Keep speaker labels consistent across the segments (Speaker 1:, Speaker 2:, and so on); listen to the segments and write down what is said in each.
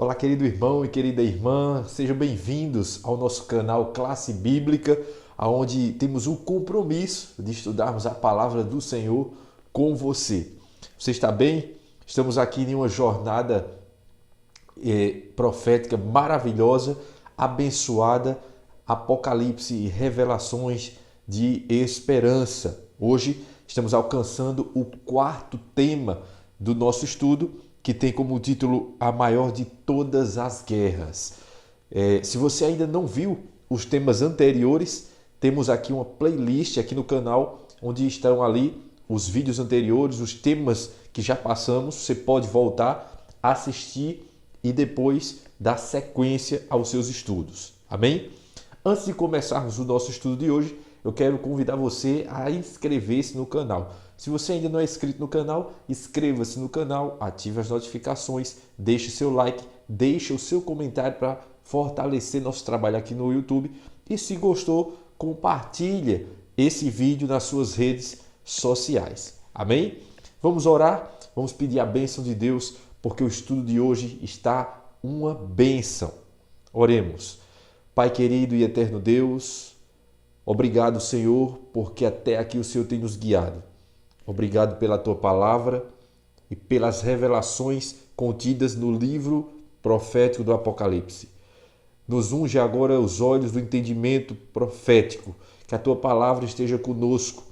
Speaker 1: Olá, querido irmão e querida irmã, sejam bem-vindos ao nosso canal Classe Bíblica, onde temos o compromisso de estudarmos a palavra do Senhor com você. Você está bem? Estamos aqui em uma jornada profética maravilhosa, abençoada, Apocalipse e revelações de esperança. Hoje estamos alcançando o quarto tema do nosso estudo, que tem como título A Maior de Todas as Guerras. Se você ainda não viu os temas anteriores, temos aqui uma playlist aqui no canal, onde estão ali os vídeos anteriores, os temas que já passamos. Você pode voltar, assistir e depois dar sequência aos seus estudos. Amém? Antes de começarmos o nosso estudo de hoje, eu quero convidar você a inscrever-se no canal. Se você ainda não é inscrito no canal, inscreva-se no canal, ative as notificações, deixe seu like, deixe o seu comentário para fortalecer nosso trabalho aqui no YouTube. E se gostou, compartilhe esse vídeo nas suas redes sociais. Amém? Vamos orar, vamos pedir a bênção de Deus, porque o estudo de hoje está uma bênção. Oremos. Pai querido e eterno Deus, obrigado, Senhor, porque até aqui o Senhor tem nos guiado. Obrigado pela Tua palavra e pelas revelações contidas no livro profético do Apocalipse. Nos unge agora os olhos do entendimento profético, que a Tua palavra esteja conosco,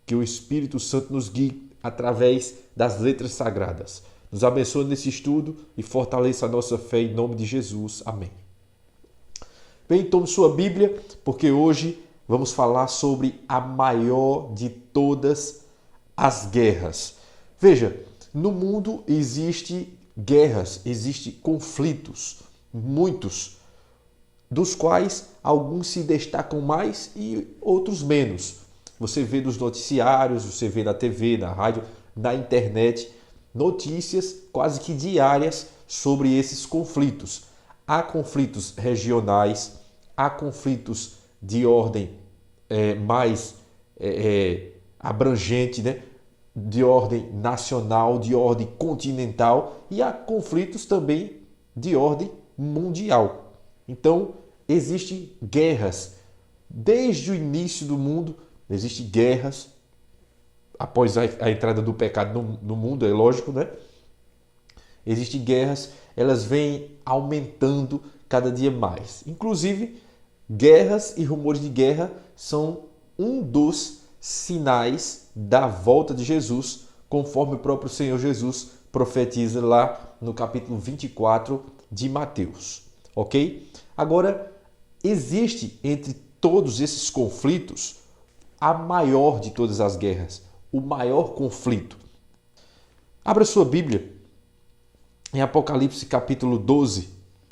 Speaker 1: que o Espírito Santo nos guie através das letras sagradas. Nos abençoe nesse estudo e fortaleça a nossa fé em nome de Jesus. Amém. Bem, tome sua Bíblia, porque hoje vamos falar sobre a maior de todas as guerras. Veja, no mundo existe guerras, existem conflitos, muitos, dos quais alguns se destacam mais e outros menos. Você vê nos noticiários, você vê na TV, na rádio, na internet, notícias quase que diárias sobre esses conflitos. Há conflitos regionais, há conflitos de ordem mais abrangente, né? De ordem nacional, de ordem continental, e há conflitos também de ordem mundial. Então, existem guerras. Desde o início do mundo, existem guerras. Após a entrada do pecado no mundo, é lógico, né? Existem guerras, elas vêm aumentando cada dia mais. Inclusive, guerras e rumores de guerra são um dos sinais da volta de Jesus, conforme o próprio Senhor Jesus profetiza lá no capítulo 24 de Mateus. Ok? Agora, existe entre todos esses conflitos a maior de todas as guerras, o maior conflito. Abra sua Bíblia em Apocalipse capítulo 12,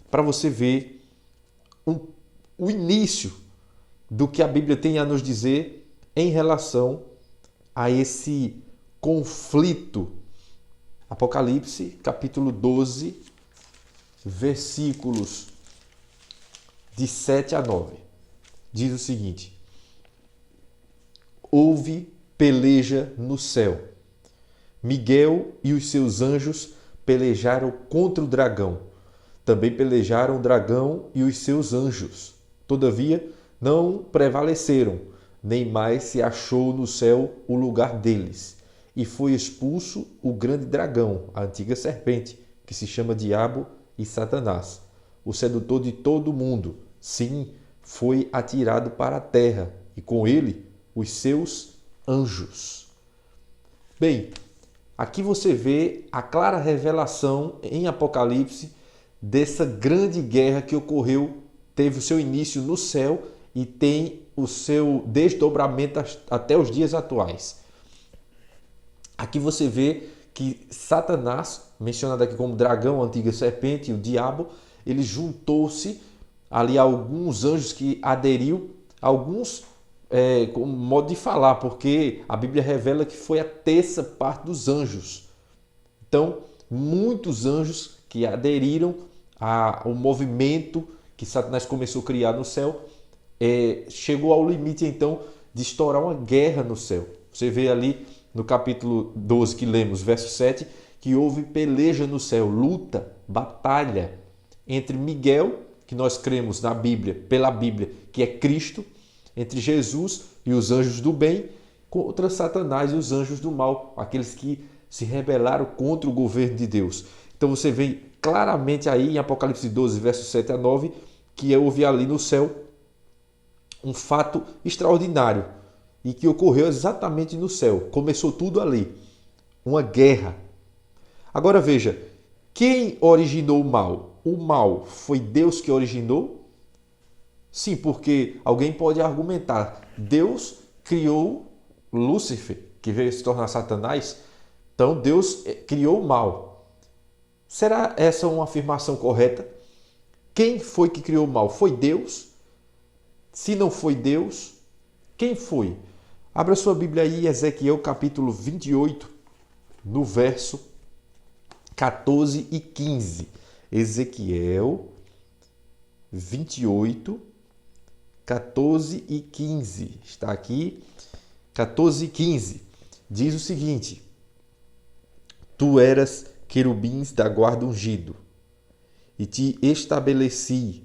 Speaker 1: para você ver o início do que a Bíblia tem a nos dizer em relação a esse conflito. Apocalipse capítulo 12, versículos de 7 a 9. Diz o seguinte: houve peleja no céu. Miguel e os seus anjos pelejaram contra o dragão. Também pelejaram o dragão e os seus anjos. Todavia, não prevaleceram, nem mais se achou no céu o lugar deles. E foi expulso o grande dragão, a antiga serpente, que se chama Diabo e Satanás, o sedutor de todo o mundo. Sim, foi atirado para a terra, e com ele os seus anjos. Bem, aqui você vê a clara revelação em Apocalipse dessa grande guerra que ocorreu, teve o seu início no céu e tem o seu desdobramento até os dias atuais. Aqui você vê que Satanás, mencionado aqui como dragão, a antiga serpente, e o diabo, ele juntou-se ali a alguns anjos que aderiu, alguns com modo de falar, porque a Bíblia revela que foi a terça parte dos anjos. Então, muitos anjos que aderiram ao movimento que Satanás começou a criar no céu, chegou ao limite então de estourar uma guerra no céu. Você vê ali no capítulo 12 que lemos, verso 7, que houve peleja no céu, luta, batalha entre Miguel, que nós cremos na Bíblia, pela Bíblia, que é Cristo, entre Jesus e os anjos do bem, contra Satanás e os anjos do mal, aqueles que se rebelaram contra o governo de Deus. Então você vê claramente aí em Apocalipse 12, versos 7 a 9, que houve ali no céu um fato extraordinário e que ocorreu exatamente no céu. Começou tudo ali, uma guerra. Agora veja, quem originou o mal? O mal foi Deus que originou? Sim, porque alguém pode argumentar, Deus criou Lúcifer, que veio se tornar Satanás, então Deus criou o mal. Será essa uma afirmação correta? Quem foi que criou o mal? Foi Deus? Se não foi Deus, quem foi? Abra sua Bíblia aí, Ezequiel capítulo 28, no verso 14 e 15. Ezequiel 28, 14 e 15. Está aqui, 14 e 15. Diz o seguinte: Tu eras querubins da guarda ungido, e te estabeleci.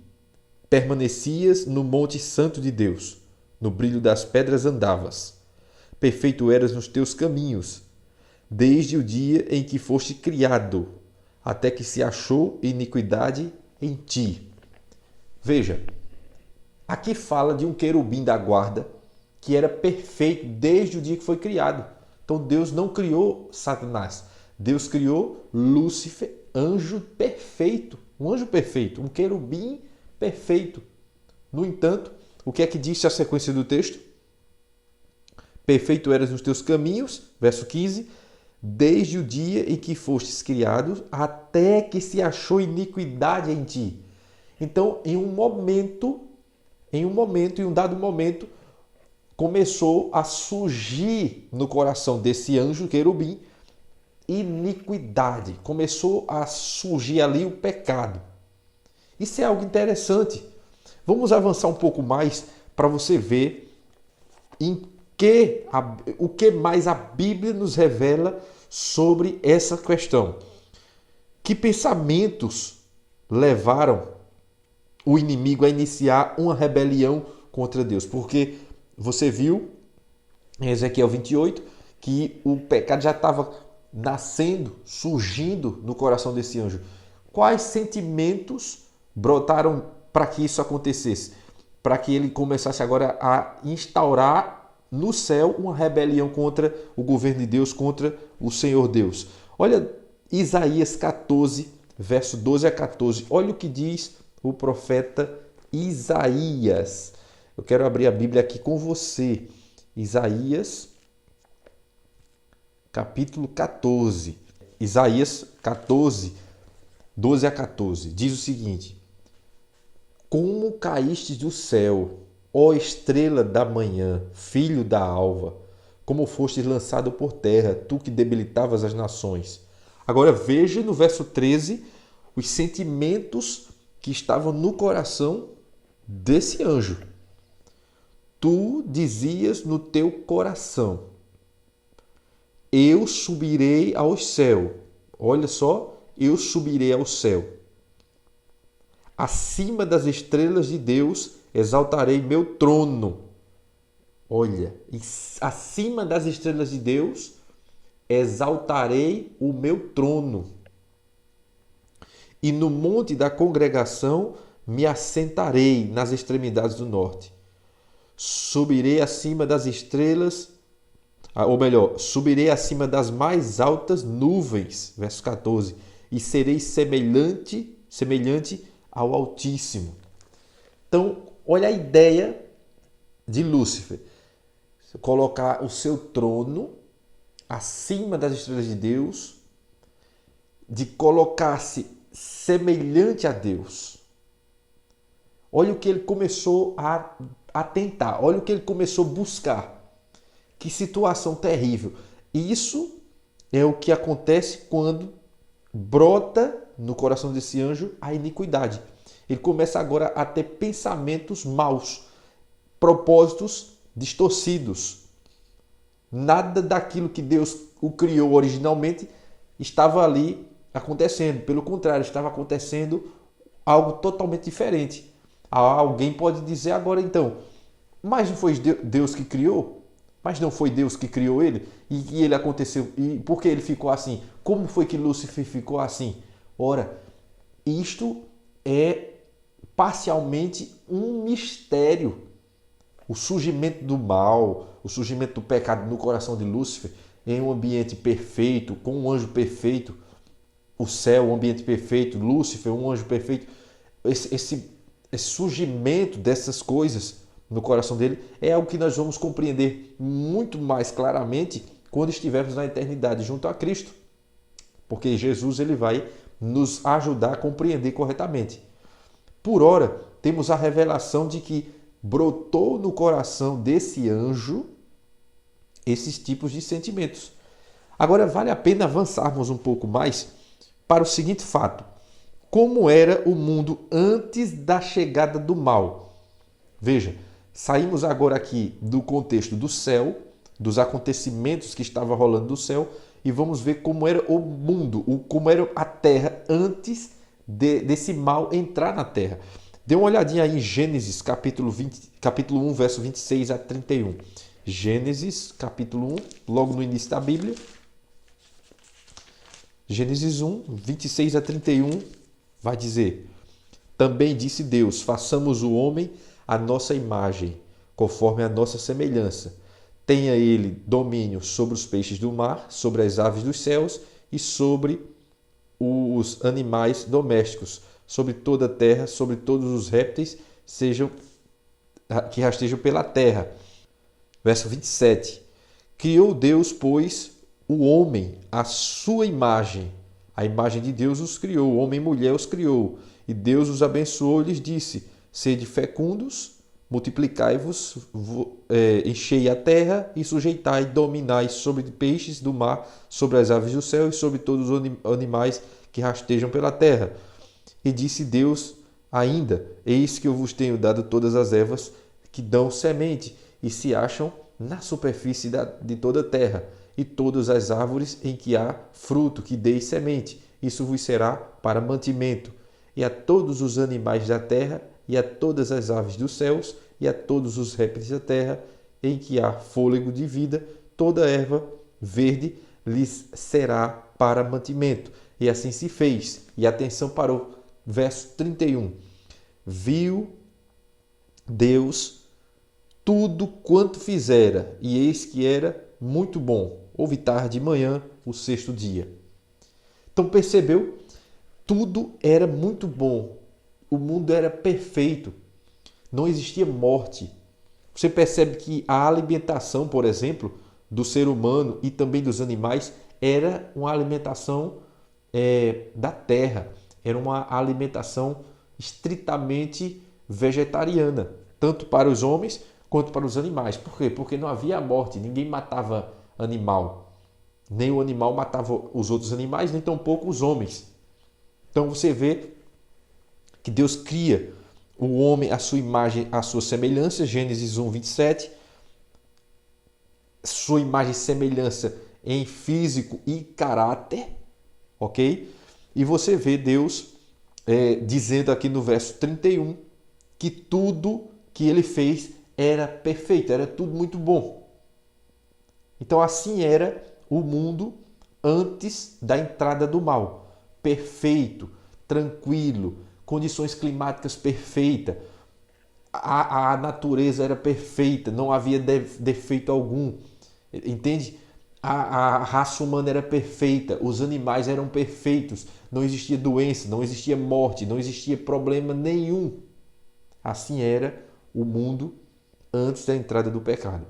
Speaker 1: Permanecias no monte santo de Deus, no brilho das pedras andavas. Perfeito eras nos teus caminhos, desde o dia em que foste criado, até que se achou iniquidade em ti. Veja, aqui fala de um querubim da guarda que era perfeito desde o dia que foi criado. Então Deus não criou Satanás. Deus criou Lúcifer, anjo perfeito. Um anjo perfeito, um querubim perfeito. No entanto, o que é que diz a sequência do texto? Perfeito eras nos teus caminhos, verso 15, desde o dia em que fostes criado, até que se achou iniquidade em ti. Então, em um dado momento, começou a surgir no coração desse anjo querubim iniquidade. Começou a surgir ali o pecado. Isso é algo interessante. Vamos avançar um pouco mais para você ver o que mais a Bíblia nos revela sobre essa questão. Que pensamentos levaram o inimigo a iniciar uma rebelião contra Deus? Porque você viu em Ezequiel 28 que o pecado já estava nascendo, surgindo no coração desse anjo. Quais sentimentos brotaram para que isso acontecesse? Para que ele começasse agora a instaurar no céu uma rebelião contra o governo de Deus, contra o Senhor Deus. Olha Isaías 14, verso 12 a 14. Olha o que diz o profeta Isaías. Eu quero abrir a Bíblia aqui com você. Isaías, capítulo 14. Isaías 14, 12 a 14. Diz o seguinte: Como caíste do céu, ó estrela da manhã, filho da alva, como fostes lançado por terra, tu que debilitavas as nações. Agora veja no verso 13 os sentimentos que estavam no coração desse anjo. Tu dizias no teu coração: eu subirei ao céu. Olha só, eu subirei ao céu. Acima das estrelas de Deus exaltarei meu trono. Olha, acima das estrelas de Deus exaltarei o meu trono. E no monte da congregação me assentarei nas extremidades do norte. Subirei acima das estrelas, ou melhor, subirei acima das mais altas nuvens, verso 14, e serei semelhante ao Altíssimo. Então, olha a ideia de Lúcifer. Colocar o seu trono acima das estrelas de Deus, de colocar-se semelhante a Deus. Olha o que ele começou a tentar, olha o que ele começou a buscar. Que situação terrível. Isso é o que acontece quando brota no coração desse anjo a iniquidade. Ele começa agora a ter pensamentos maus, propósitos distorcidos. Nada daquilo que Deus o criou originalmente estava ali acontecendo. Pelo contrário, estava acontecendo algo totalmente diferente. Alguém pode dizer agora então, mas não foi Deus que criou? Mas não foi Deus que criou ele? E ele aconteceu? E por que ele ficou assim? Como foi que Lúcifer ficou assim? Ora, isto é parcialmente um mistério. O surgimento do mal, o surgimento do pecado no coração de Lúcifer, em um ambiente perfeito, com um anjo perfeito, o céu, um ambiente perfeito, Lúcifer, um anjo perfeito, esse surgimento dessas coisas no coração dele é algo que nós vamos compreender muito mais claramente quando estivermos na eternidade junto a Cristo. Porque Jesus ele vai nos ajudar a compreender corretamente. Por ora, temos a revelação de que brotou no coração desse anjo esses tipos de sentimentos. Agora, vale a pena avançarmos um pouco mais para o seguinte fato. Como era o mundo antes da chegada do mal? Veja, saímos agora aqui do contexto do céu, dos acontecimentos que estavam rolando no céu, e vamos ver como era o mundo, como era a terra antes desse mal entrar na terra. Dê uma olhadinha aí em Gênesis, capítulo 1, verso 26 a 31. Gênesis, capítulo 1, logo no início da Bíblia. Gênesis 1, 26 a 31, vai dizer: Também disse Deus, façamos o homem à nossa imagem, conforme a nossa semelhança. Tenha ele domínio sobre os peixes do mar, sobre as aves dos céus e sobre os animais domésticos, sobre toda a terra, sobre todos os répteis que rastejam pela terra. Verso 27. Criou Deus, pois, o homem à sua imagem. A imagem de Deus os criou, homem e mulher os criou. E Deus os abençoou e lhes disse: Sede fecundos, multiplicai-vos, enchei a terra e sujeitai, dominai sobre peixes do mar, sobre as aves do céu e sobre todos os animais que rastejam pela terra. E disse Deus ainda: Eis que eu vos tenho dado todas as ervas que dão semente e se acham na superfície de toda a terra, e todas as árvores em que há fruto que deis semente. Isso vos será para mantimento. E a todos os animais da terra, e a todas as aves dos céus, e a todos os répteis da terra, em que há fôlego de vida, toda erva verde lhes será para mantimento. E assim se fez. E atenção para o verso 31. Viu Deus tudo quanto fizera, e eis que era muito bom. Houve tarde e manhã, o sexto dia. Então percebeu? Tudo era muito bom. O mundo era perfeito. Não existia morte. Você percebe que a alimentação, por exemplo, do ser humano e também dos animais era uma alimentação da terra. Era uma alimentação estritamente vegetariana, tanto para os homens quanto para os animais. Por quê? Porque não havia morte, ninguém matava animal. Nem o animal matava os outros animais, nem tampouco os homens. Então você vê que Deus cria o homem à sua imagem, à sua semelhança, Gênesis 1, 27. Sua imagem e semelhança em físico e caráter, ok? E você vê Deus dizendo aqui no verso 31 que tudo que ele fez era perfeito, era tudo muito bom. Então assim era o mundo antes da entrada do mal. Perfeito, tranquilo, condições climáticas perfeitas, a natureza era perfeita, não havia defeito algum, entende? A raça humana era perfeita, os animais eram perfeitos, não existia doença, não existia morte, não existia problema nenhum. Assim era o mundo antes da entrada do pecado.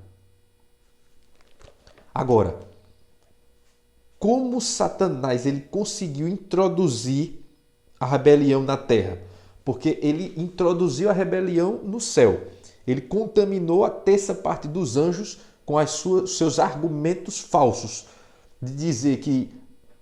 Speaker 1: Agora, como Satanás ele conseguiu introduzir a rebelião na terra? Porque ele introduziu a rebelião no céu. Ele contaminou a terça parte dos anjos com seus argumentos falsos. De dizer que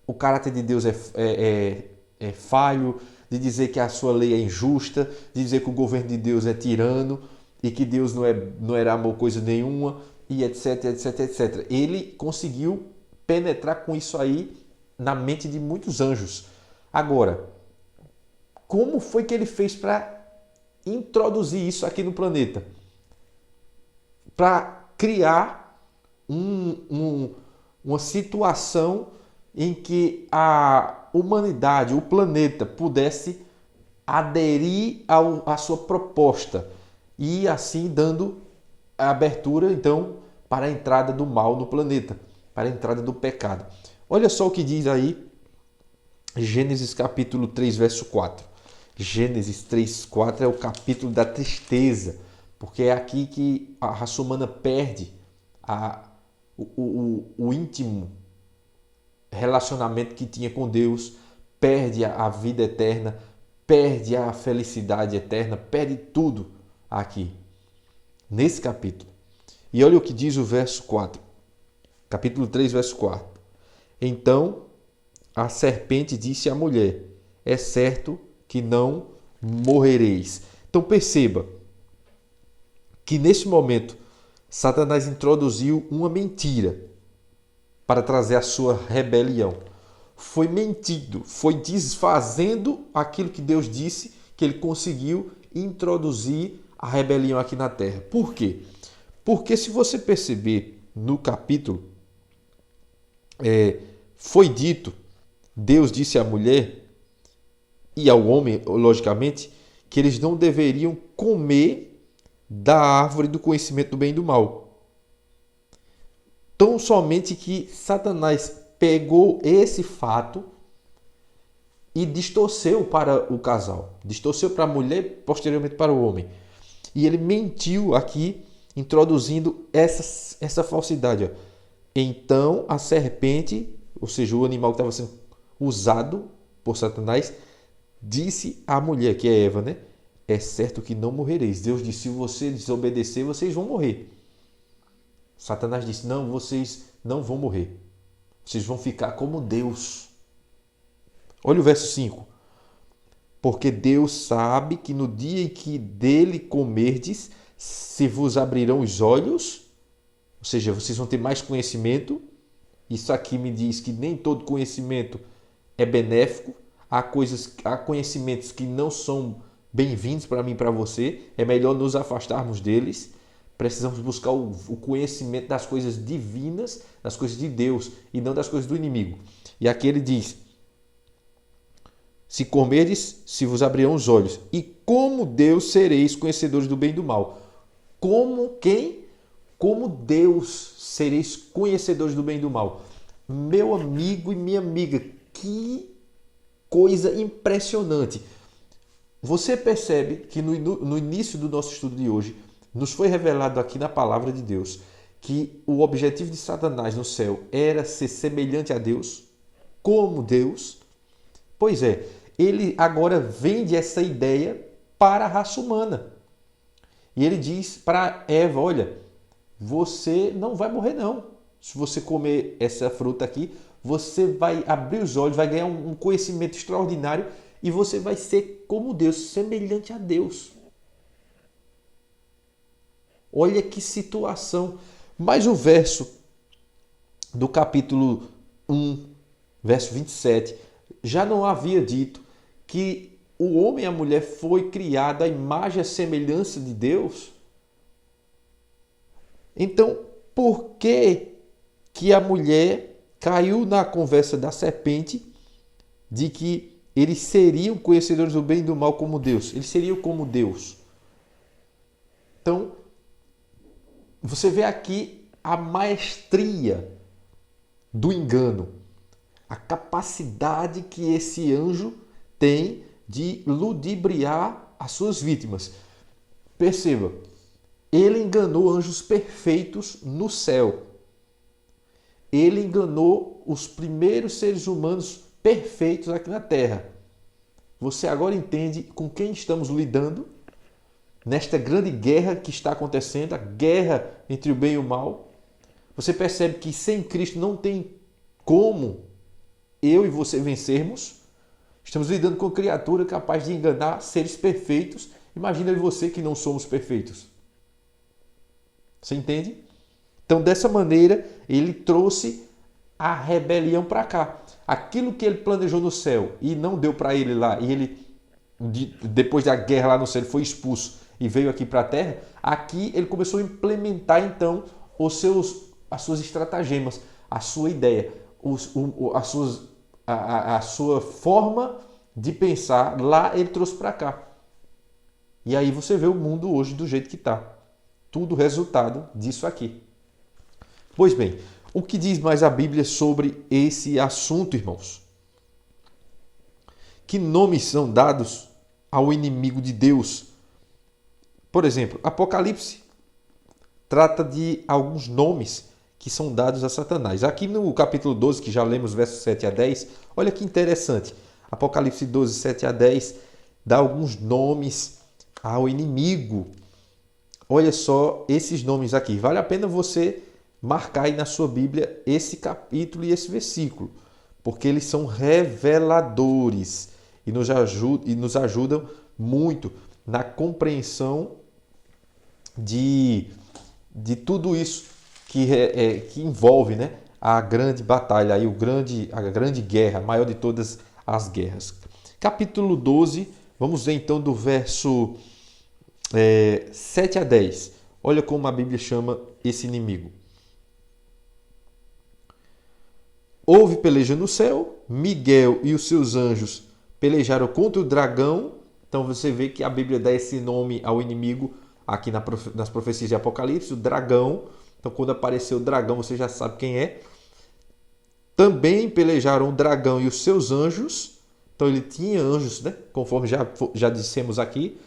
Speaker 1: o caráter de Deus é falho, de dizer que a sua lei é injusta, de dizer que o governo de Deus é tirano e que Deus não era amor coisa nenhuma, e etc, etc, etc. Ele conseguiu penetrar com isso aí na mente de muitos anjos. Agora, como foi que ele fez para introduzir isso aqui no planeta? Para criar uma situação em que a humanidade, o planeta, pudesse aderir à sua proposta e assim dando a abertura, então, para a entrada do mal no planeta, para a entrada do pecado. Olha só o que diz aí Gênesis capítulo 3, verso 4. Gênesis 3, 4 é o capítulo da tristeza, porque é aqui que a raça humana perde o íntimo relacionamento que tinha com Deus, perde a vida eterna, perde a felicidade eterna, perde tudo aqui, nesse capítulo. E olha o que diz o verso 4, capítulo 3, verso 4. Então a serpente disse à mulher: é certo que não morrereis. Então perceba que nesse momento Satanás introduziu uma mentira para trazer a sua rebelião. Foi mentindo, foi desfazendo aquilo que Deus disse, que ele conseguiu introduzir a rebelião aqui na terra. Por quê? Porque se você perceber no capítulo, foi dito, Deus disse à mulher e ao homem, logicamente, que eles não deveriam comer da árvore do conhecimento do bem e do mal. Tão somente que Satanás pegou esse fato e distorceu para o casal, distorceu para a mulher, posteriormente para o homem. E ele mentiu aqui, introduzindo essa falsidade. Então a serpente, ou seja, o animal que estava sendo usado por Satanás, disse à mulher, que é Eva, né? É certo que não morrereis. Deus disse: se você desobedecer, vocês vão morrer. Satanás disse: não, vocês não vão morrer. Vocês vão ficar como Deus. Olha o verso 5. Porque Deus sabe que no dia em que dele comerdes, se vos abrirão os olhos, ou seja, vocês vão ter mais conhecimento. Isso aqui me diz que nem todo conhecimento é benéfico. Há conhecimentos que não são bem-vindos para mim e para você. É melhor nos afastarmos deles. Precisamos buscar o conhecimento das coisas divinas, das coisas de Deus, e não das coisas do inimigo. E aqui ele diz: se comerdes, se vos abrirão os olhos, e como Deus sereis conhecedores do bem e do mal. Como quem? Como Deus sereis conhecedores do bem e do mal. Meu amigo e minha amiga, que coisa impressionante. Você percebe que no início do nosso estudo de hoje, nos foi revelado aqui na palavra de Deus que o objetivo de Satanás no céu era ser semelhante a Deus, como Deus. Pois é, ele agora vende essa ideia para a raça humana. E ele diz para Eva: olha, você não vai morrer não. Se você comer essa fruta aqui, você vai abrir os olhos, vai ganhar um conhecimento extraordinário e você vai ser como Deus, semelhante a Deus. Olha que situação. Mas o verso do capítulo 1, verso 27, já não havia dito que o homem e a mulher foi criado à imagem e à semelhança de Deus? Então, por que a mulher caiu na conversa da serpente de que eles seriam conhecedores do bem e do mal como Deus? Eles seriam como Deus. Então, você vê aqui a maestria do engano, a capacidade que esse anjo tem de ludibriar as suas vítimas. Perceba, ele enganou anjos perfeitos no céu. Ele enganou os primeiros seres humanos perfeitos aqui na terra. Você agora entende com quem estamos lidando nesta grande guerra que está acontecendo, a guerra entre o bem e o mal. Você percebe que sem Cristo não tem como eu e você vencermos. Estamos lidando com criatura capaz de enganar seres perfeitos. Imagina eu e você que não somos perfeitos. Você entende? Então, dessa maneira, ele trouxe a rebelião para cá. Aquilo que ele planejou no céu e não deu para ele lá, e ele depois da guerra lá no céu, ele foi expulso e veio aqui para a terra, aqui ele começou a implementar então as suas estratagemas, a sua ideia, a sua forma de pensar, lá ele trouxe para cá. E aí você vê o mundo hoje do jeito que está. Tudo resultado disso aqui. Pois bem, o que diz mais a Bíblia sobre esse assunto, irmãos? Que nomes são dados ao inimigo de Deus? Por exemplo, Apocalipse trata de alguns nomes que são dados a Satanás. Aqui no capítulo 12, que já lemos versos 7 a 10, olha que interessante. Apocalipse 12, 7 a 10, dá alguns nomes ao inimigo. Olha só esses nomes aqui. Vale a pena você marcar aí na sua Bíblia esse capítulo e esse versículo, porque eles são reveladores e nos ajudam muito na compreensão de tudo isso que envolve, né, a grande batalha, aí, a grande guerra, a maior de todas as guerras. Capítulo 12, vamos ver então do verso 7 a 10. Olha como a Bíblia chama esse inimigo. Houve peleja no céu, Miguel e os seus anjos pelejaram contra o dragão. Então você vê que a Bíblia dá esse nome ao inimigo aqui nas profecias de Apocalipse, o dragão. Então quando apareceu o dragão, você já sabe quem é. Também pelejaram o dragão e os seus anjos. Então ele tinha anjos, né? Conforme já dissemos aqui.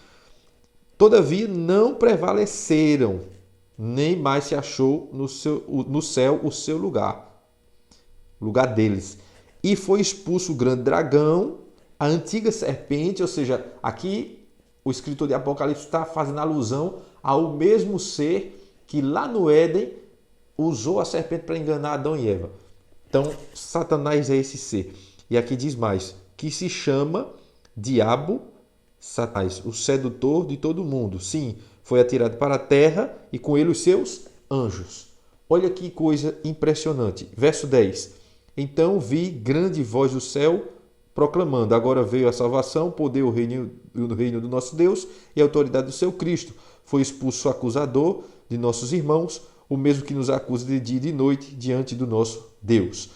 Speaker 1: Todavia não prevaleceram, nem mais se achou no céu o seu lugar deles. E foi expulso o grande dragão, a antiga serpente, ou seja, aqui o escritor de Apocalipse está fazendo alusão ao mesmo ser que lá no Éden usou a serpente para enganar Adão e Eva. Então, Satanás é esse ser. E aqui diz mais, que se chama Diabo, Satanás, o sedutor de todo mundo. Sim, foi atirado para a terra e com ele os seus anjos. Olha que coisa impressionante. Verso 10. Então vi grande voz do céu proclamando, agora veio a salvação, poder o reino do nosso Deus e a autoridade do seu Cristo. Foi expulso o acusador de nossos irmãos, o mesmo que nos acusa de dia e de noite diante do nosso Deus.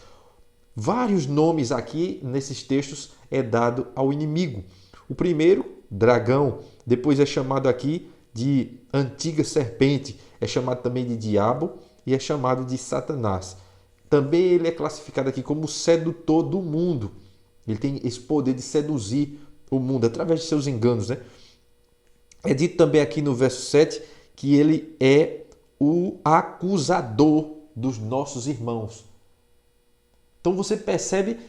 Speaker 1: Vários nomes aqui nesses textos é dado ao inimigo. O primeiro, dragão, depois é chamado aqui de antiga serpente, é chamado também de diabo e é chamado de Satanás. Também ele é classificado aqui como sedutor do mundo. Ele tem esse poder de seduzir o mundo através de seus enganos, né? É dito também aqui no verso 7 que ele é o acusador dos nossos irmãos. Então você percebe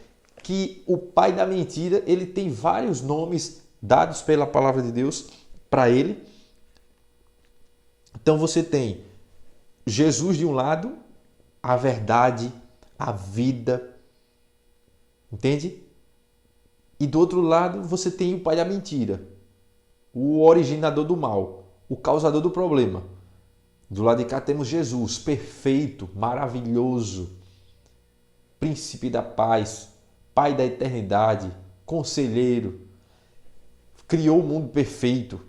Speaker 1: que o pai da mentira, ele tem vários nomes dados pela palavra de Deus para ele. Então você tem Jesus de um lado, a verdade, a vida, entende? E do outro lado você tem o pai da mentira, o originador do mal, o causador do problema. Do lado de cá temos Jesus, perfeito, maravilhoso, príncipe da paz, pai da eternidade, conselheiro, criou o mundo perfeito,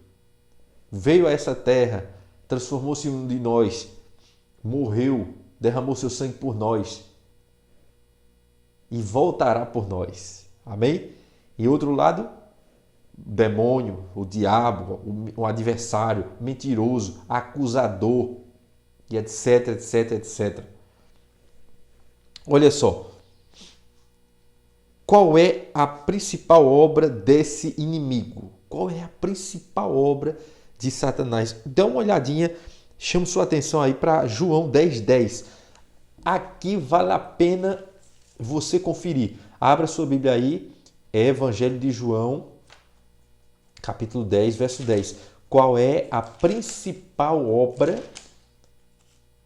Speaker 1: veio a essa terra, transformou-se em um de nós, morreu, derramou seu sangue por nós e voltará por nós. Amém? E outro lado, o demônio, o diabo, o adversário, mentiroso, acusador, e etc, etc, etc. Olha só. Qual é a principal obra desse inimigo? Qual é a principal obra de Satanás? Dá uma olhadinha, chamo sua atenção aí para João 10:10. Aqui vale a pena você conferir. Abra sua Bíblia aí, é Evangelho de João, capítulo 10, verso 10. Qual é a principal obra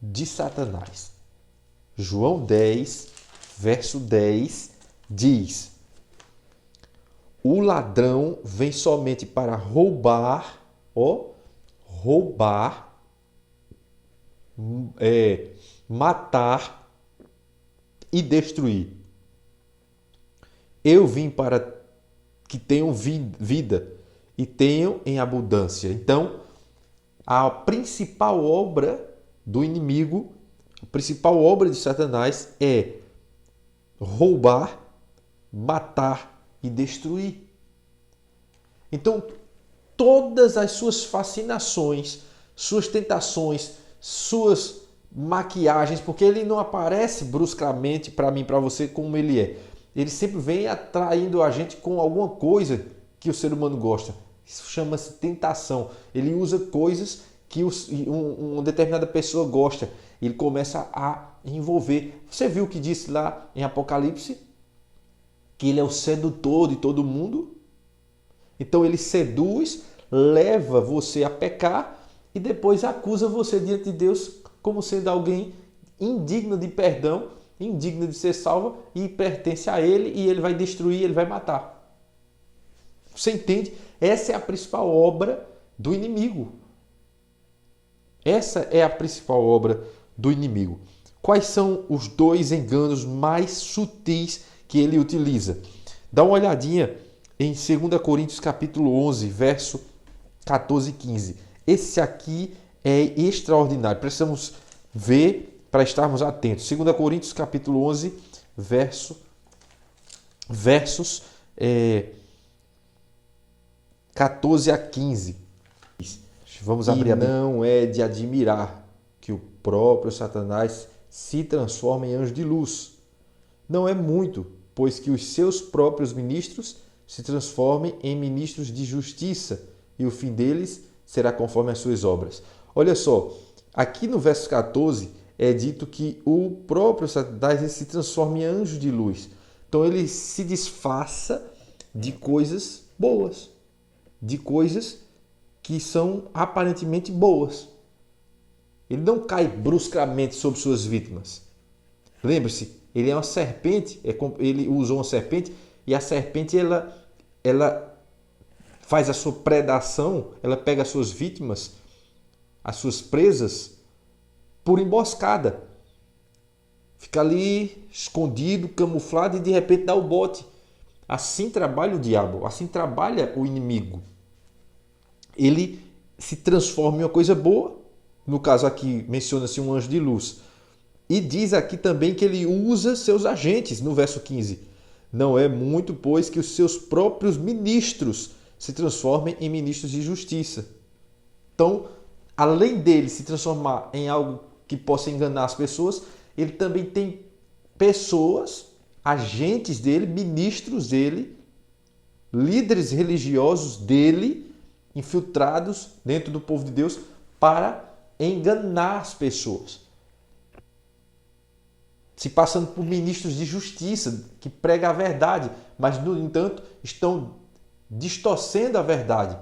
Speaker 1: de Satanás? João 10, verso 10 diz: o ladrão vem somente para roubar, matar e destruir. Eu vim para que tenham vida e tenham em abundância. Então, a principal obra do inimigo, a principal obra de Satanás é roubar, matar e destruir. Então, todas as suas fascinações, suas tentações, suas maquiagens, porque ele não aparece bruscamente para mim, para você, como ele é. Ele sempre vem atraindo a gente com alguma coisa que o ser humano gosta. Isso chama-se tentação. Ele usa coisas que uma determinada pessoa gosta. Ele começa a envolver. Você viu o que disse lá em Apocalipse? Que ele é o sedutor de todo mundo. Então ele seduz, leva você a pecar e depois acusa você diante de Deus como sendo alguém indigno de perdão, indigno de ser salvo e pertence a ele, e ele vai destruir, ele vai matar. Você entende? Essa é a principal obra do inimigo. Essa é a principal obra do inimigo. Quais são os dois enganos mais sutis que ele utiliza? Dá uma olhadinha em 2 Coríntios capítulo 11, verso 14 e 15. Esse aqui é extraordinário. Precisamos ver para estarmos atentos. 2 Coríntios capítulo 11, versos 14 a 15. Vamos abrir. Não é de admirar que o próprio Satanás se transforma em anjo de luz. Não é muito, pois que os seus próprios ministros se transformem em ministros de justiça, e o fim deles será conforme as suas obras. Olha só, aqui no verso 14 é dito que o próprio Satanás se transforma em anjo de luz. Então ele se disfarça de coisas boas, de coisas que são aparentemente boas. Ele não cai bruscamente sobre suas vítimas. Lembre-se, ele é uma serpente, ele usou uma serpente, e a serpente ela faz a sua predação, ela pega as suas vítimas, as suas presas, por emboscada. Fica ali escondido, camuflado, e de repente dá o bote. Assim trabalha o diabo, assim trabalha o inimigo. Ele se transforma em uma coisa boa, no caso aqui menciona-se um anjo de luz, e diz aqui também que ele usa seus agentes, no verso 15. Não é muito, pois, que os seus próprios ministros se transformem em ministros de justiça. Então, além dele se transformar em algo que possa enganar as pessoas, ele também tem pessoas, agentes dele, ministros dele, líderes religiosos dele, infiltrados dentro do povo de Deus para enganar as pessoas. Se passando por ministros de justiça que pregam a verdade, mas, no entanto, estão distorcendo a verdade.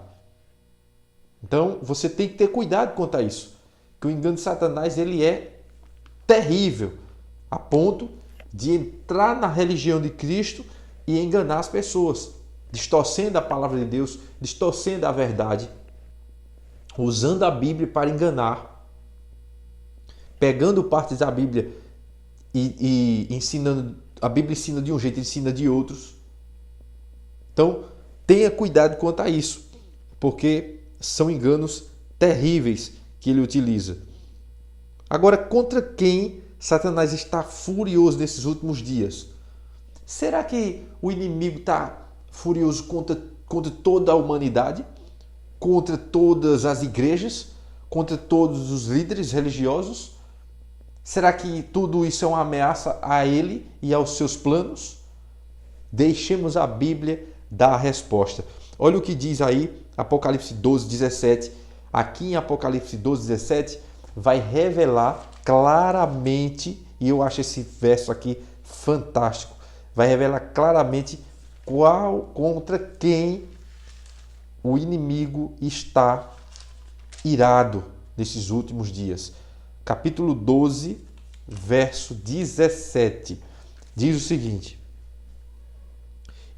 Speaker 1: Então, você tem que ter cuidado quanto a isso. Que o engano de Satanás ele é terrível, a ponto de entrar na religião de Cristo e enganar as pessoas, distorcendo a palavra de Deus, distorcendo a verdade, usando a Bíblia para enganar, pegando partes da Bíblia e ensinando. A Bíblia ensina de um jeito, ensina de outros. Então, tenha cuidado quanto a isso, porque são enganos terríveis que ele utiliza. Agora, contra quem Satanás está furioso nesses últimos dias? Será que o inimigo está furioso contra toda a humanidade? Contra todas as igrejas? Contra todos os líderes religiosos? Será que tudo isso é uma ameaça a ele e aos seus planos? Deixemos a Bíblia dar a resposta. Olha o que diz aí Apocalipse 12, 17. Aqui em Apocalipse 12, 17 vai revelar claramente, e eu acho esse verso aqui fantástico, vai revelar claramente contra quem o inimigo está irado nesses últimos dias. Capítulo 12, verso 17, diz o seguinte: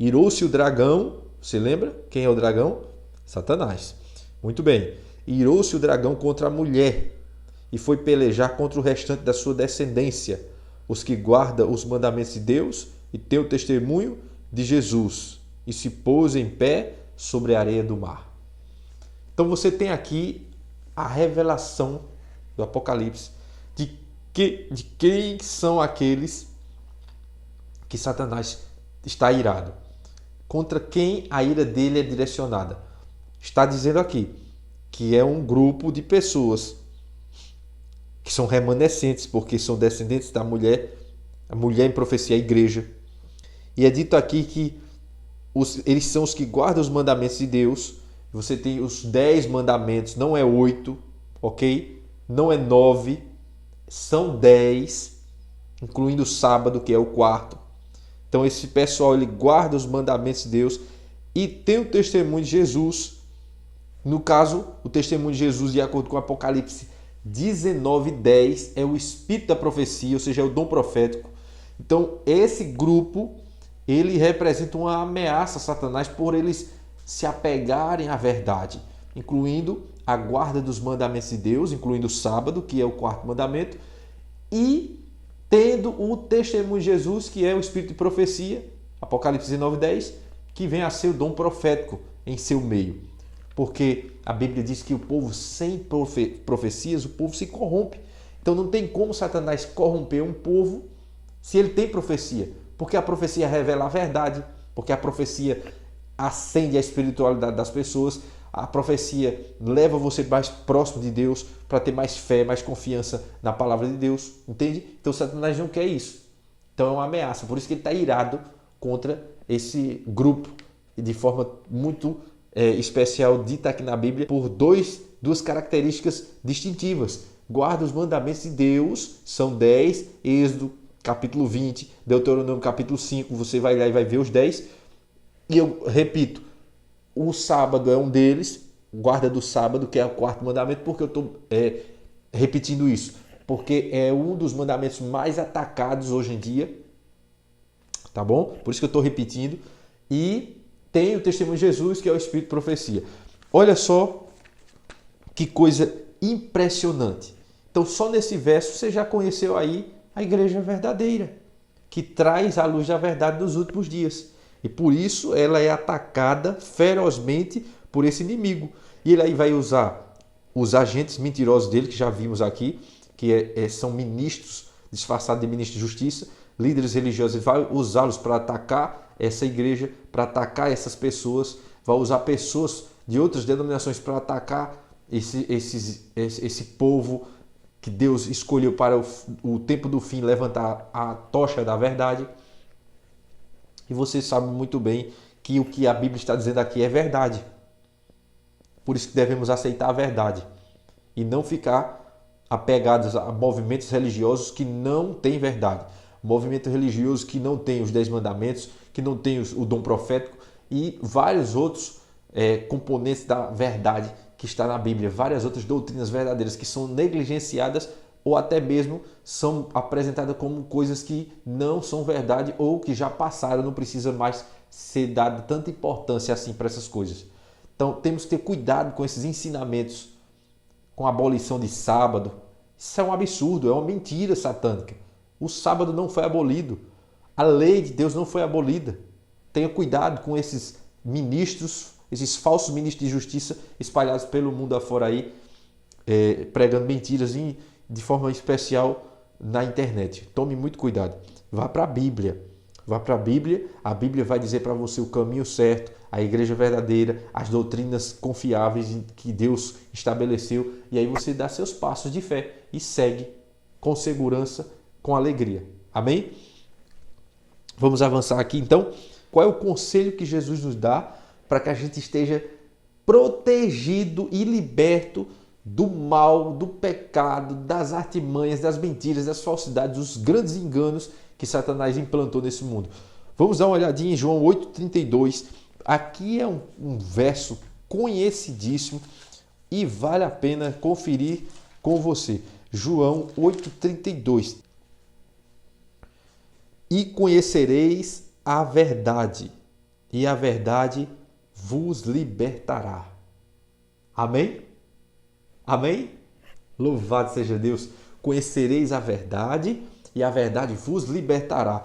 Speaker 1: irou-se o dragão, você lembra quem é o dragão? Satanás. Muito bem. Irou-se o dragão contra a mulher e foi pelejar contra o restante da sua descendência, os que guardam os mandamentos de Deus e têm o testemunho de Jesus, e se pôs em pé sobre a areia do mar. Então você tem aqui a revelação do Apocalipse de quem são aqueles que Satanás está irado. Contra quem a ira dele é direcionada. Está dizendo aqui que é um grupo de pessoas que são remanescentes, porque são descendentes da mulher, a mulher em profecia, a igreja. E é dito aqui que eles são os que guardam os mandamentos de Deus. Você tem os 10 mandamentos, não é 8, ok? Não é 9, são 10, incluindo o sábado, que é o quarto. Então esse pessoal, ele guarda os mandamentos de Deus e tem o testemunho de Jesus. No caso, o testemunho de Jesus, de acordo com Apocalipse 19:10, é o espírito da profecia, ou seja, é o dom profético. Então esse grupo, ele representa uma ameaça a Satanás por eles se apegarem à verdade, incluindo a guarda dos mandamentos de Deus, incluindo o sábado, que é o quarto mandamento, e tendo o testemunho de Jesus, que é o espírito de profecia, Apocalipse 19:10, que vem a ser o dom profético em seu meio. Porque a Bíblia diz que o povo sem profecias, o povo se corrompe. Então não tem como Satanás corromper um povo se ele tem profecia. Porque a profecia revela a verdade, porque a profecia acende a espiritualidade das pessoas, a profecia leva você mais próximo de Deus para ter mais fé, mais confiança na palavra de Deus, entende? Então Satanás não quer isso. Então é uma ameaça, por isso que ele está irado contra esse grupo, e de forma muito especial, dita aqui na Bíblia, por duas características distintivas. Guarda os mandamentos de Deus, são 10, Êxodo capítulo 20, Deuteronômio capítulo 5, você vai lá e vai ver os 10. E eu repito, o sábado é um deles, guarda do sábado, que é o quarto mandamento. Porque eu estou repetindo isso? Porque é um dos mandamentos mais atacados hoje em dia, tá bom? Por isso que eu estou repetindo. E tem o testemunho de Jesus, que é o espírito de profecia. Olha só que coisa impressionante. Então, só nesse verso você já conheceu aí a igreja verdadeira, que traz a luz da verdade nos últimos dias. E por isso ela é atacada ferozmente por esse inimigo. E ele aí vai usar os agentes mentirosos dele, que já vimos aqui, que são ministros disfarçados de ministros de justiça, líderes religiosos. Ele vai usá-los para atacar essa igreja, para atacar essas pessoas, vai usar pessoas de outras denominações para atacar esse povo que Deus escolheu para o tempo do fim levantar a tocha da verdade. E você sabe muito bem que o que a Bíblia está dizendo aqui é verdade. Por isso que devemos aceitar a verdade e não ficar apegados a movimentos religiosos que não têm verdade. Movimento religioso que não tem os 10 mandamentos, que não tem o dom profético e vários outros componentes da verdade que está na Bíblia, várias outras doutrinas verdadeiras que são negligenciadas ou até mesmo são apresentadas como coisas que não são verdade ou que já passaram, não precisa mais ser dada tanta importância assim para essas coisas. Então temos que ter cuidado com esses ensinamentos, com a abolição de sábado. Isso é um absurdo, é uma mentira satânica. O sábado não foi abolido, a lei de Deus não foi abolida. Tenha cuidado com esses ministros, esses falsos ministros de justiça espalhados pelo mundo afora aí, pregando mentiras de forma especial na internet. Tome muito cuidado. Vá para a Bíblia. Vá para a Bíblia vai dizer para você o caminho certo, a igreja verdadeira, as doutrinas confiáveis que Deus estabeleceu, e aí você dá seus passos de fé e segue com segurança, com alegria. Amém? Vamos avançar aqui então. Qual é o conselho que Jesus nos dá para que a gente esteja protegido e liberto do mal, do pecado, das artimanhas, das mentiras, das falsidades, dos grandes enganos que Satanás implantou nesse mundo? Vamos dar uma olhadinha em João 8,32. Aqui é um verso conhecidíssimo e vale a pena conferir com você. João 8,32. E conhecereis a verdade, e a verdade vos libertará. Amém? Amém? Louvado seja Deus. Conhecereis a verdade e a verdade vos libertará.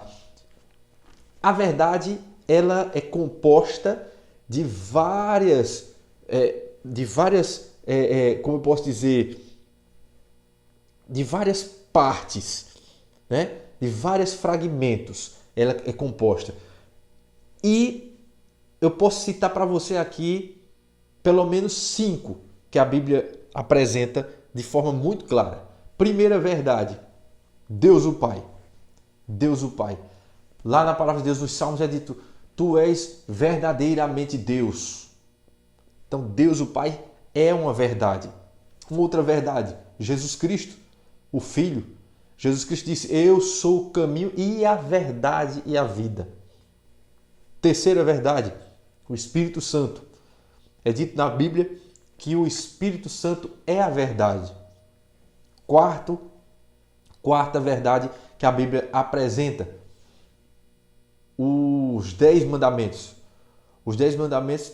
Speaker 1: A verdade, ela é composta de várias de várias, como eu posso dizer, de várias partes, né? De vários fragmentos ela é composta. E eu posso citar para você aqui pelo menos 5 que a Bíblia apresenta de forma muito clara. Primeira verdade, Deus o Pai. Deus o Pai. Lá na palavra de Deus, nos Salmos é dito, tu és verdadeiramente Deus. Então Deus o Pai é uma verdade. Uma outra verdade, Jesus Cristo, o Filho. Jesus Cristo disse, eu sou o caminho e a verdade e a vida. Terceira verdade, o Espírito Santo. É dito na Bíblia que o Espírito Santo é a verdade. Quarta verdade que a Bíblia apresenta, os 10 mandamentos. Os 10 mandamentos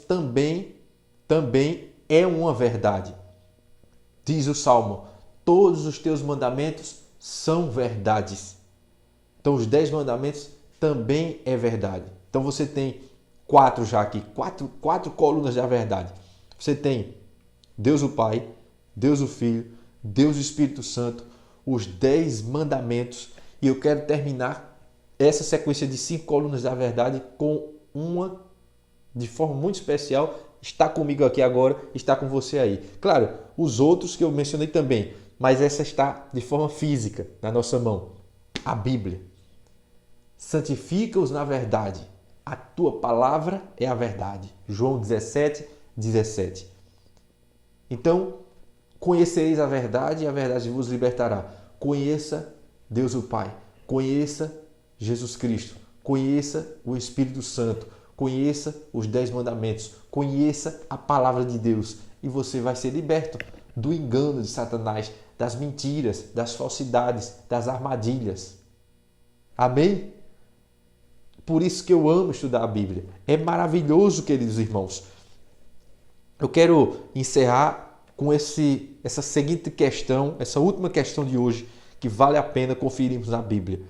Speaker 1: também é uma verdade. Diz o Salmo, todos os teus mandamentos são verdades. Então os 10 mandamentos também é verdade. Então você tem 4 já aqui, quatro colunas da verdade. Você tem Deus o Pai, Deus o Filho, Deus o Espírito Santo, os 10 mandamentos. E eu quero terminar essa sequência de 5 colunas da verdade com uma de forma muito especial. Está comigo aqui agora, está com você aí. Claro, os outros que eu mencionei também, mas essa está de forma física na nossa mão. A Bíblia. Santifica-os na verdade. A tua palavra é a verdade. João 17, 17. Então, conhecereis a verdade e a verdade vos libertará. Conheça Deus o Pai. Conheça Jesus Cristo. Conheça o Espírito Santo. Conheça os 10 mandamentos. Conheça a palavra de Deus. E você vai ser liberto do engano de Satanás, das mentiras, das falsidades, das armadilhas. Amém? Por isso que eu amo estudar a Bíblia. É maravilhoso, queridos irmãos. Eu quero encerrar com essa seguinte questão, essa última questão de hoje, que vale a pena conferirmos na Bíblia.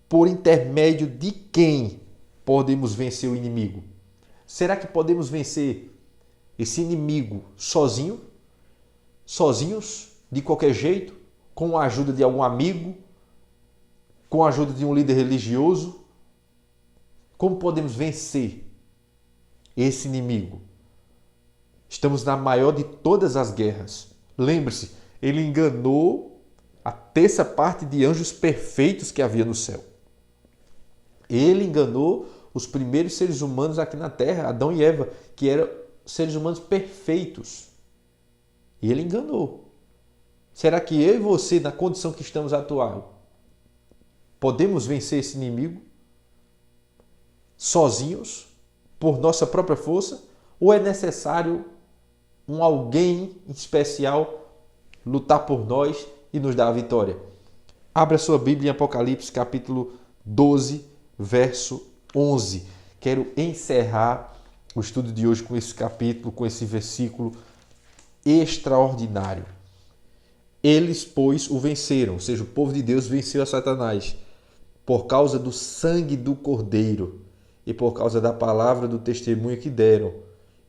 Speaker 1: Por intermédio de quem podemos vencer o inimigo? Será que podemos vencer esse inimigo sozinho? Sozinhos? De qualquer jeito? Com a ajuda de algum amigo? Com a ajuda de um líder religioso? Como podemos vencer esse inimigo? Estamos na maior de todas as guerras. Lembre-se, ele enganou a terça parte de anjos perfeitos que havia no céu. Ele enganou os primeiros seres humanos aqui na Terra, Adão e Eva, que eram seres humanos perfeitos. E ele enganou. Será que eu e você, na condição que estamos atual, podemos vencer esse inimigo sozinhos, por nossa própria força? Ou é necessário um alguém especial lutar por nós e nos dar a vitória? Abra sua Bíblia em Apocalipse, capítulo 12, verso 11. Quero encerrar o estudo de hoje com esse capítulo, com esse versículo extraordinário. Eles, pois, o venceram, ou seja, o povo de Deus venceu a Satanás por causa do sangue do Cordeiro e por causa da palavra do testemunho que deram,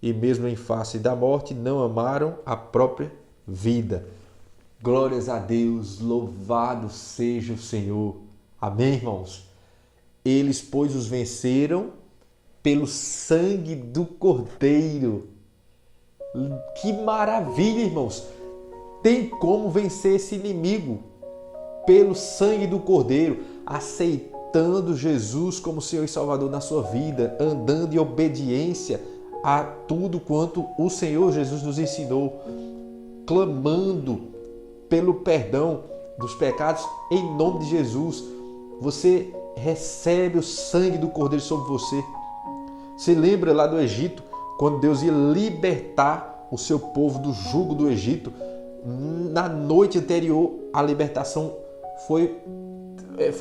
Speaker 1: e mesmo em face da morte não amaram a própria vida. Glórias a Deus, louvado seja o Senhor. Amém, irmãos? Eles, pois, os venceram pelo sangue do Cordeiro. Que maravilha, irmãos! Tem como vencer esse inimigo pelo sangue do Cordeiro, aceitando Jesus como Senhor e Salvador na sua vida, andando em obediência a tudo quanto o Senhor Jesus nos ensinou, clamando pelo perdão dos pecados em nome de Jesus. Você recebe o sangue do Cordeiro sobre você. Você lembra lá do Egito, quando Deus ia libertar o seu povo do jugo do Egito? Na noite anterior à libertação foi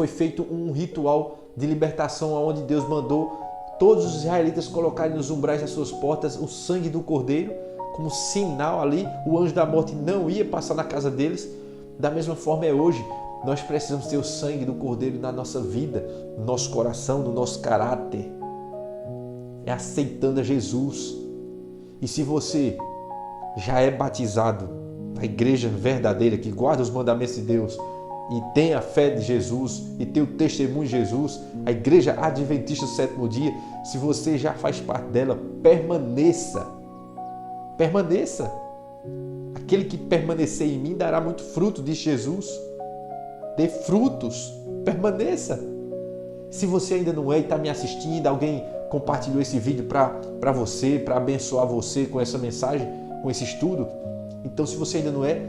Speaker 1: feito um ritual de libertação onde Deus mandou todos os israelitas colocarem nos umbrais das suas portas o sangue do Cordeiro como sinal ali. O anjo da morte não ia passar na casa deles. Da mesma forma é hoje. Nós precisamos ter o sangue do Cordeiro na nossa vida, no nosso coração, no nosso caráter. É aceitando a Jesus. E se você já é batizado na igreja verdadeira, que guarda os mandamentos de Deus e tem a fé de Jesus e tem o testemunho de Jesus, a igreja adventista do sétimo dia, se você já faz parte dela, permaneça. Permaneça. Aquele que permanecer em mim dará muito fruto, diz Jesus. Dê frutos, permaneça. Se você ainda não é e está me assistindo, alguém compartilhou esse vídeo para você, para abençoar você com essa mensagem, com esse estudo, então se você ainda não é,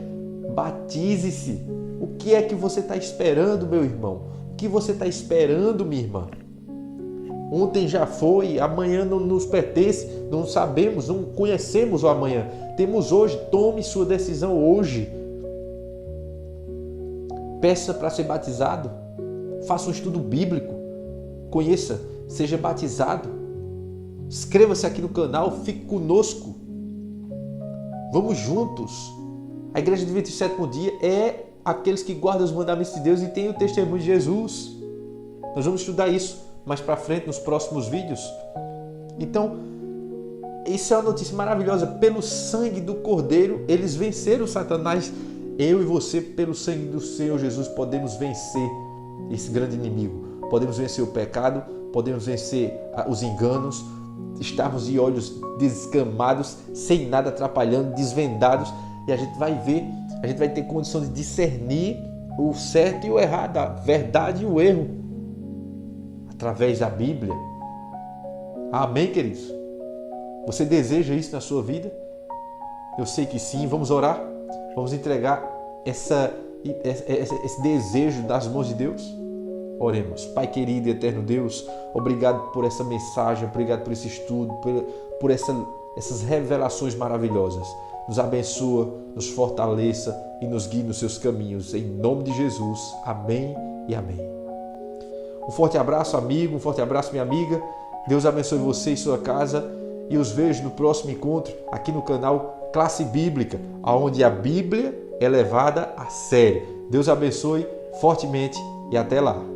Speaker 1: batize-se. O que é que você está esperando, meu irmão? O que você está esperando, minha irmã? Ontem já foi, amanhã não nos pertence, não sabemos, não conhecemos o amanhã. Temos hoje, tome sua decisão hoje. Peça para ser batizado, faça um estudo bíblico, conheça, seja batizado. Inscreva-se aqui no canal, fique conosco. Vamos juntos. A Igreja Adventista do Sétimo Dia é aqueles que guardam os mandamentos de Deus e têm o testemunho de Jesus. Nós vamos estudar isso mais para frente nos próximos vídeos. Então, isso é uma notícia maravilhosa. Pelo sangue do Cordeiro, eles venceram Satanás. Eu e você, pelo sangue do Senhor Jesus, podemos vencer esse grande inimigo. Podemos vencer o pecado, podemos vencer os enganos, estarmos de olhos descamados, sem nada atrapalhando, desvendados, e a gente vai ver, a gente vai ter condição de discernir o certo e o errado, a verdade e o erro, através da Bíblia. Amém, queridos? Você deseja isso na sua vida? Eu sei que sim. Vamos orar? Vamos entregar esse desejo das mãos de Deus? Oremos. Pai querido e eterno Deus, obrigado por essa mensagem, obrigado por esse estudo, por essas revelações maravilhosas. Nos abençoa, nos fortaleça e nos guie nos seus caminhos. Em nome de Jesus. Amém e amém. Um forte abraço, amigo, um forte abraço, minha amiga. Deus abençoe você e sua casa e os vejo no próximo encontro aqui no canal Classe Bíblica, onde a Bíblia é levada a sério. Deus abençoe fortemente e até lá.